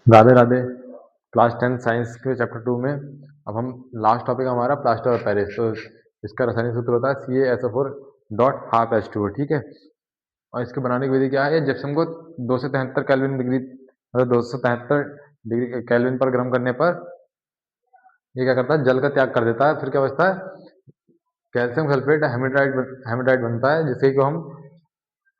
Radhe Radhe. Class 10 science के chapter 2 में अब हम लास्ट टॉपिक हमारा प्लास्टर ऑफ पेरिस। तो इसका रासायनिक सूत्र होता है CaSO4 डॉट हाफ H2O, ठीक है। और इसके बनाने की विधि क्या है? जिप्सम को 273 केल्विन डिग्री, मतलब 273 डिग्री केल्विन पर गर्म करने पर ये क्या करता है, जल का त्याग कर देता है। फिर क्या बचता है? कैल्शियम सल्फेट हेमेटाइट बनता है, जिसे को हम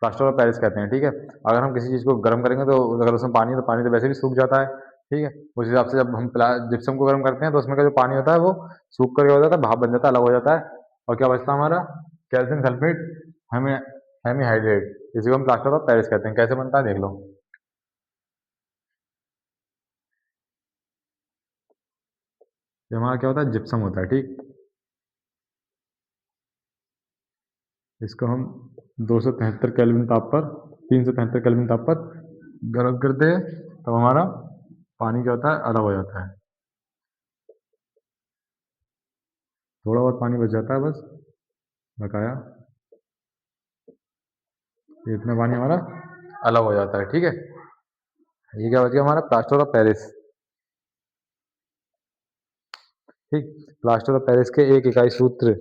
प्लास्टर ऑफ पेरिस कहते हैं, ठीक है। अगर हम किसी चीज़ को गर्म करेंगे तो अगर उसमें पानी है तो पानी तो वैसे भी सूख जाता है, ठीक है। उस हिसाब से जब हम जिप्सम को गर्म करते हैं तो उसमें का जो पानी होता है वो सूख कर क्या हो जाता है, भाप बन जाता है, अलग हो जाता है। और क्या बचता है हमारा? कैल्शियम सल्फेट हेमी हेमीहाइड्रेट, इसी को हम प्लास्टर ऑफ पेरिस कहते हैं। कैसे बनता है देख लो। ये हमारा क्या होता है? जिप्सम होता है, ठीक। इसको हम 273 केल्विन ताप पर 373 केल्विन ताप पर गर्म करते हैं, तब हमारा पानी क्या होता है, अलग हो जाता है। थोड़ा बहुत पानी बच जाता है बस, बकाया ये इतना पानी हमारा अलग हो जाता है, ठीक है। ये क्या बच गया हमारा? प्लास्टर ऑफ पेरिस, ठीक। प्लास्टर ऑफ पेरिस के एक इकाई सूत्र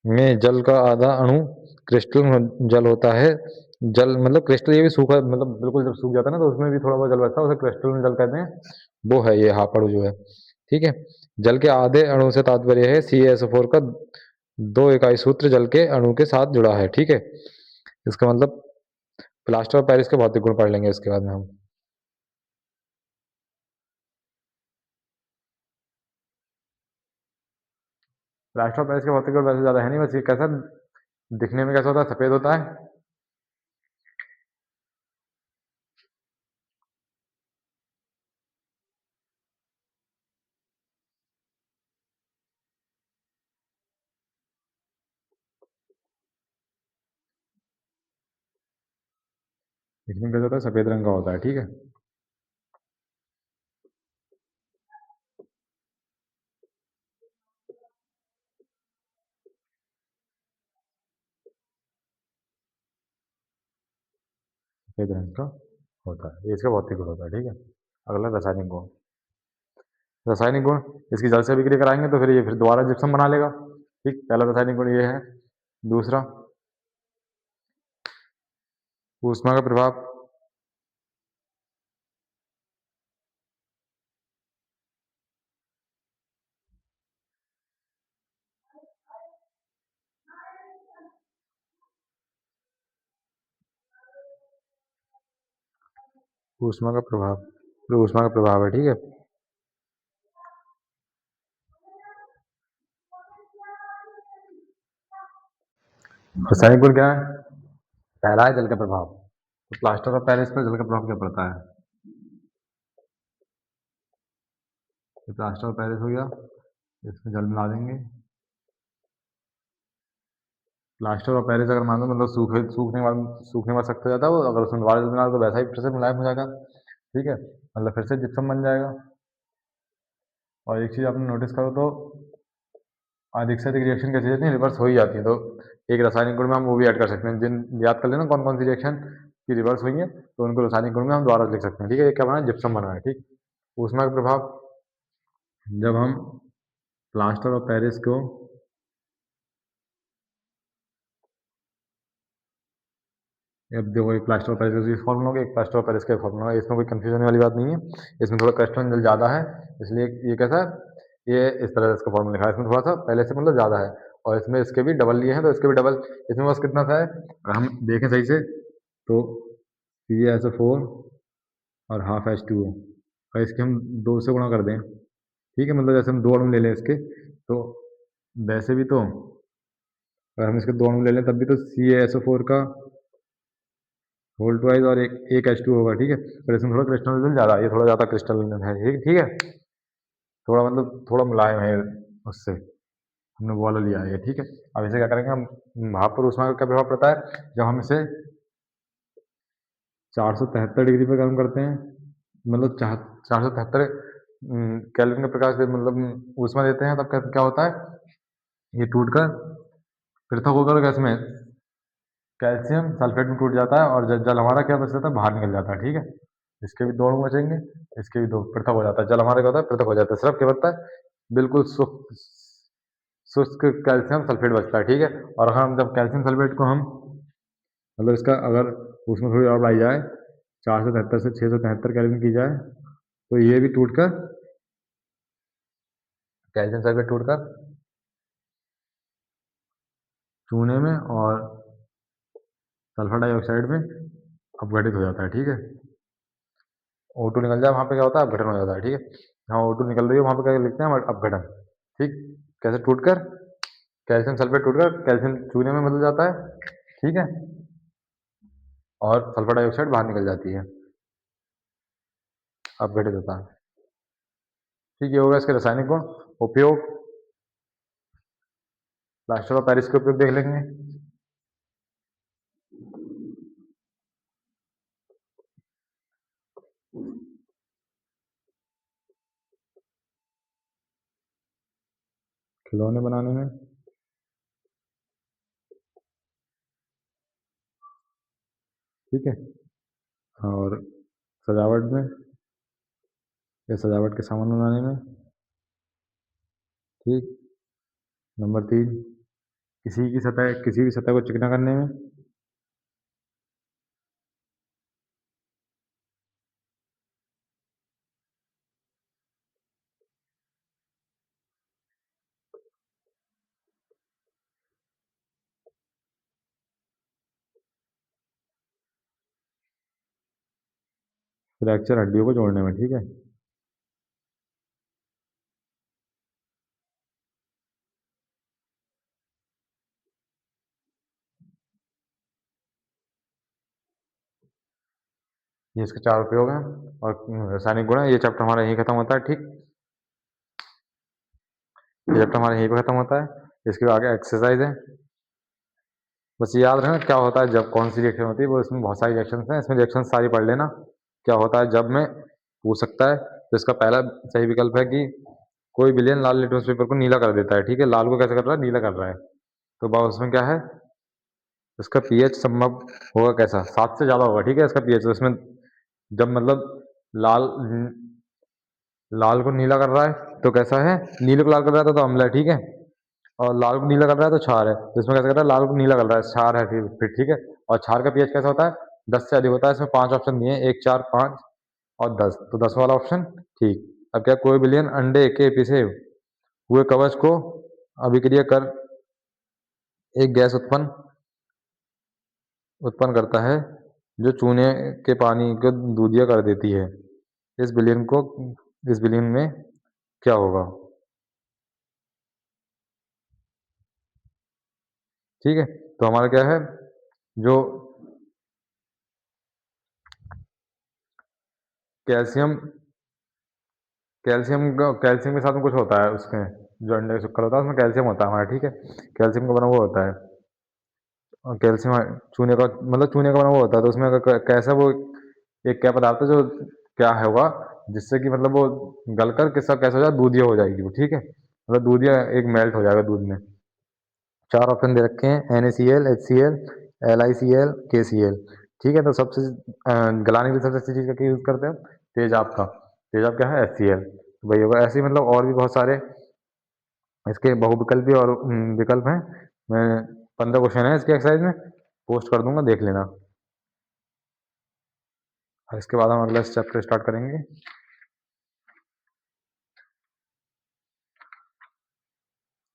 में जल का आधा अणु क्रिस्टल जल होता है। जल मतलब क्रिस्टल, ये भी सूखा, मतलब बिल्कुल जब सूख जाता है ना तो उसमें भी थोड़ा बहुत जल बचता है, उसे क्रिस्टल में जल कहते हैं। वो है ये हाफ अणु जो है, ठीक है। जल के आधे अणु से तात्पर्य है CaSO4 का दो इकाई सूत्र जल के अणु के साथ जुड़ा है, ठीक है। इसका मतलब प्लास्टर ऑफ पेरिस के भौतिक गुण पढ़ लेंगे इसके बाद में हम। प्लास्टर ऑफ पेरिस के भौतिक गुण वैसे ज्यादा है नहीं, बस ये कैसा दिखने में कैसा होता है? सफेद होता है। दिखने में कैसा होता है? सफेद रंग का होता है, ठीक है। सफेद रंग का होता है, ये इसका भौतिक गुण होता है, ठीक है। अगला रासायनिक गुण। रासायनिक गुण, इसकी जल से विक्रिया कराएंगे तो फिर ये फिर दोबारा जिप्सम बना लेगा, ठीक। पहला रासायनिक गुण ये है। दूसरा, ऊष्मा का प्रभाव। ऊष्मा का प्रभाव, जो ऊष्मा का प्रभाव है, ठीक है। रासायनिक गुण क्या है? पहला है जल का प्रभाव। तो प्लास्टर ऑफ पेरिस पर जल का प्रभाव क्या पड़ता है? तो प्लास्टर ऑफ पेरिस हो गया, इसमें जल मिला देंगे। प्लास्टर ऑफ पेरिस अगर मान लो मतलब सूखने वाला सख्त हो जाता है वो, अगर उसमें दोबारा जल मिला तो वैसा ही फिर से मुलायम हो जाएगा, ठीक है। मतलब फिर से जिप्सम बन जाएगा। और एक चीज़ आपने नोटिस करो तो अधिक से अधिक रिएक्शन कैसी जाती है? रिवर्स हो ही जाती है। तो एक रासायनिक गुण में हम वो भी ऐड कर सकते हैं, जिन याद कर लेना कौन कौन सी रिएक्शन की रिवर्स हुई है, तो उनको रासायनिक गुण में हम दोबारा लिख सकते हैं, ठीक है। ये क्या बना है? जिप्सम बना है, ठीक। ऊष्मा का प्रभाव, जब हम प्लास्टर ऑफ पेरिस को अब देखो, एक प्लास्टर ऑफ पेरिस का फॉर्मूला होगा, एक प्लास्टर ऑफ पेरिस का फॉर्मूला होगा, इसमें कोई कंफ्यूजन वाली बात नहीं है। इसमें थोड़ा क्रिस्टल जल ज़्यादा है, इसलिए ये कैसा है, ये इस तरह से इसका फॉर्मूला लिखा है। इसमें थोड़ा सा पहले से मतलब ज़्यादा है, और इसमें इसके भी डबल लिए हैं तो इसके भी डबल। इसमें बस कितना सा है, अगर हम देखें सही से तो CaSO4 और हाफ H2O का इसके हम 2 से गुणा कर दें, ठीक है। मतलब जैसे हम 2 अणु ले लें इसके, तो वैसे भी तो अगर हम इसके 2 अणु ले लें तब भी तो CaSO4 का होल ट्वाइस और एक एक H2 होगा, ठीक है। पर इसमें थोड़ा क्रिस्टल ज़्यादा है, ये थोड़ा ज़्यादा क्रिस्टल है, ठीक ठीक है। थोड़ा मतलब थोड़ा मुलायम है उससे, हमने वो वाला लिया है ये, ठीक है। अब इसे क्या करेंगे हम, भाप पर ऊष्मा का क्या प्रभाव पड़ता है? जब हम इसे 473 डिग्री पर गर्म करते हैं, मतलब 473 केल्विन का प्रकाश मतलब ऊष्मा देते हैं, तब क्या क्या होता है? ये टूट कर पृथक होकर गैस में कैल्शियम सल्फेट में टूट जाता है, और जल हमारा क्या बच जाता है? बाहर निकल जाता है, ठीक है। इसके भी दो अणु बचेंगे, इसके भी दो, पृथक हो जाता है जल, हमारे क्या होता है पृथक हो जाता है, सिर्फ क्या बचता है बिल्कुल शुष्क कैल्शियम सल्फेट बचता है, ठीक है। और हम जब कैल्शियम सल्फेट को हम मतलब इसका अगर उसमें थोड़ी और बढ़ाई जाए, 473 से 673 केल्विन की जाए, तो ये भी टूटकर कैल्शियम सल्फेट टूटकर चूने में और सल्फर डाइऑक्साइड में अपघटित हो जाता है, ठीक है। O2 निकल जाए वहाँ पे क्या होता है अपघटन हो जाता है, ठीक है। हाँ O2 निकल रही है वहाँ पे क्या लिखते हैं अपघटन, ठीक। कैसे टूटकर कैल्शियम सल्फेट टूटकर कैल्शियम चूने में बदल जाता है, ठीक है, और सल्फर डाइऑक्साइड बाहर निकल जाती है, अपघटित होता है, ठीक। ये होगा इसके रासायनिक गुण। उपयोग, प्लास्टर ऑफ पेरिस के उपयोग देख लेंगे। खिलौने बनाने में, ठीक है, और सजावट में या सजावट के सामान बनाने में, ठीक। नंबर 3, किसी भी सतह को चिकना करने में, फ्रैक्चर हड्डियों को जोड़ने में, ठीक है। ये इसके 4 उपयोग हैं और रासायनिक गुण है। ये चैप्टर हमारा यहीं खत्म होता है, ठीक। ये चैप्टर हमारा यहीं पे खत्म होता है। इसके आगे एक्सरसाइज है, बस ये याद रखना क्या होता है जब कौन सी रिएक्शन होती है, वो इसमें बहुत सारी रिएक्शन हैं, इसमें रिएक्शन सारी पढ़ लेना। क्या होता है जब में पूछ सकता है, तो इसका पहला सही विकल्प है कि कोई विलेन लाल लिटमस पेपर को नीला कर देता है, ठीक है। लाल को कैसे कर रहा है, नीला कर रहा है, तो बात उसमें क्या है, इसका पीएच संभव होगा कैसा, 7 से ज्यादा होगा, ठीक है। इसका पीएच तो इसमें जब मतलब लाल लाल को नीला कर रहा है तो कैसा है, नीले को लाल कर रहा है तो अम्ल है, ठीक है। और लाल को नीला कर रहा है तो क्षार है, तो इसमें कैसे कर रहा है, लाल को नीला कर रहा है क्षार है, फिर ठीक है। और क्षार का पीएच कैसा होता है, 10 से अधिक होता है। इसमें 5 ऑप्शन दिए हैं, 1, 4, 5 और 10, तो 10 वाला ऑप्शन ठीक। अब क्या, कोई बिलियन अंडे के पीछे हुए कवच को अभिक्रिया कर एक गैस उत्पन्न उत्पन्न करता है जो चूने के पानी को दूधिया कर देती है। इस बिलियन को इस बिलियन में क्या होगा, ठीक है। तो हमारा क्या है, जो कैल्शियम कैल्शियम के साथ में कुछ होता है उसमें, जो अंडे का शक्कर होता है उसमें कैल्शियम होता है हमारा, ठीक है। कैल्शियम का बना हुआ होता है, और कैल्शियम चूने का मतलब चूने का बना हुआ होता है, तो उसमें कैसा वो एक क्या पदार्थ है जो क्या है होगा, जिससे कि मतलब वो गलकर किसका कैसा हो जाए, दूधिया हो जाएगी वो, ठीक है। मतलब दूधिया एक मेल्ट हो जाएगा दूध में। 4 ऑप्शन दे रखे हैं, NaCl, HCl, LiCl, KCl, ठीक है। तो सबसे गलाने की सबसे अच्छी चीज़ का यूज़ करते हैं तेजाब का। तेजाब क्या है, HCl, तो वही होगा। ऐसे ही मतलब और भी बहुत सारे इसके बहुविकल्पी और विकल्प हैं। मैं 15 क्वेश्चन है इसके एक्सरसाइज में, पोस्ट कर दूंगा, देख लेना। और इसके बाद हम अगला चैप्टर स्टार्ट करेंगे,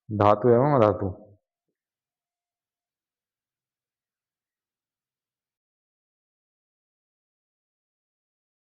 धातु एवं अधातु।